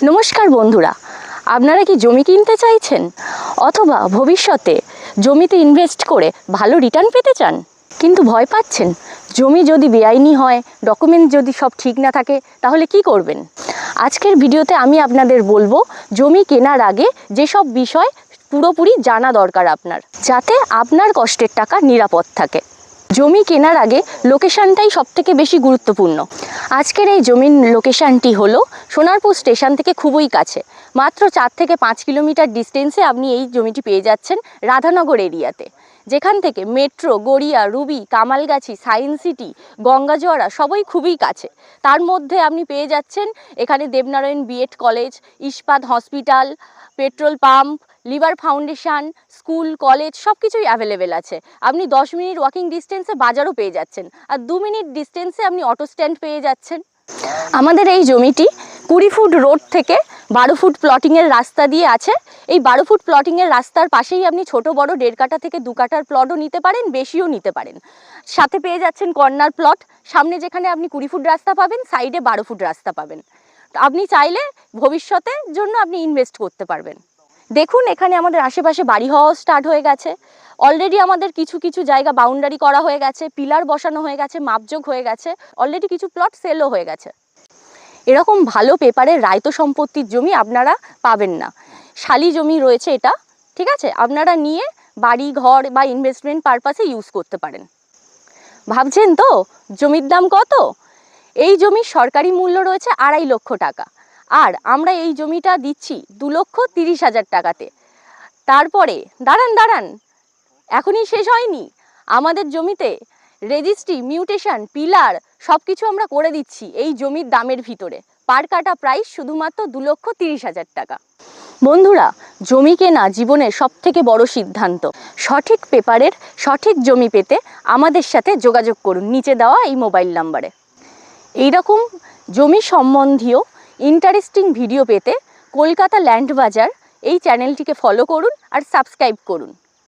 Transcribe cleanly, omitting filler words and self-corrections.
নমস্কার বন্ধুরা, আপনারা কি জমি কিনতে চাইছেন অথবা ভবিষ্যতে জমিতে ইনভেস্ট করে ভালো রিটার্ন পেতে চান, কিন্তু ভয় পাচ্ছেন জমি যদি বেআইনি হয়, ডকুমেন্ট যদি সব ঠিক না থাকে তাহলে কি করবেন? আজকের ভিডিওতে আমি আপনাদের বলবো জমি কেনার আগে যেসব বিষয় পুরোপুরি জানা দরকার আপনার, যাতে আপনার কষ্টের টাকা নিরাপদ থাকে। জমি কেনার আগে লোকেশানটাই সবথেকে বেশি গুরুত্বপূর্ণ। আজকের এই জমির লোকেশানটি হলো সোনারপুর স্টেশন থেকে খুবই কাছে, মাত্র 4 থেকে 5 কিলোমিটার ডিস্টেন্সে আপনি এই জমিটি পেয়ে যাচ্ছেন রাধানগর এরিয়াতে, যেখান থেকে metro, Garia, Ruby, Kamalgachhi, science city, Gangajoara সবই খুবই কাছে। তার মধ্যে আপনি পেয়ে যাচ্ছেন এখানে Debnarayan B Ed college, Ispat hospital, petrol pump, liver foundation, school, college সব কিছুই অ্যাভেলেবেল আছে। আপনি 10 মিনিট ওয়াকিং ডিস্টেন্সে বাজারও পেয়ে যাচ্ছেন, আর 2 মিনিট ডিস্টেন্সে আপনি অটো স্ট্যান্ড পেয়ে যাচ্ছেন। আমাদের এই জমিটি 20 ফুট রোড থেকে 12 ফুট প্লটিংয়ের রাস্তা দিয়ে আছে। এই 12 ফুট প্লটিংয়ের রাস্তার পাশেই আপনি ছোট বড় 1.5 কাঠা থেকে 2 কাঠার প্লটও নিতে পারেন, বেশিও নিতে পারেন। সাথে পেয়ে যাচ্ছেন কর্নার প্লট, সামনে যেখানে আপনি 20 ফুট রাস্তা পাবেন, সাইডে 12 ফুট রাস্তা পাবেন। আপনি চাইলে ভবিষ্যতের জন্য আপনি ইনভেস্ট করতে পারবেন। দেখুন এখানে আমাদের আশেপাশে বাড়ি হওয়া স্টার্ট হয়ে গেছে। অলরেডি আমাদের কিছু কিছু জায়গা বাউন্ডারি করা হয়ে গেছে, পিলার বসানো হয়ে গেছে, মাপযোগ হয়ে গেছে, অলরেডি কিছু প্লট সেলও হয়ে গেছে। এরকম ভালো পেপারের রায়তো সম্পত্তির জমি আপনারা পাবেন না। শালি জমি রয়েছে এটা, ঠিক আছে? আপনারা নিয়ে বাড়ি ঘর বা ইনভেস্টমেন্ট পারপাসে ইউজ করতে পারেন। ভাবছেন তো জমির দাম কত? এই জমির সরকারি মূল্য রয়েছে 2.5 লক্ষ টাকা, আর আমরা এই জমিটা দিচ্ছি 2,30,000 টাকাতে। তারপরে দাঁড়ান, এখনই শেষ হয়নি। আমাদের জমিতে রেজিস্ট্রি, মিউটেশন, পিলার সব কিছু আমরা করে দিচ্ছি এই জমির দামের ভিতরে। পার কাটা প্রাইস শুধুমাত্র 2,30,000 টাকা। বন্ধুরা, জমি কেনা জীবনের সবথেকে বড় সিদ্ধান্ত। সঠিক পেপারের সঠিক জমি পেতে আমাদের সাথে যোগাযোগ করুন নিচে দেওয়া এই মোবাইল নাম্বারে। এইরকম জমি সম্বন্ধীয় ইন্টারেস্টিং ভিডিও পেতে কলকাতা ল্যান্ড বাজার এই চ্যানেলটিকে ফলো করুন আর সাবস্ক্রাইব করুন।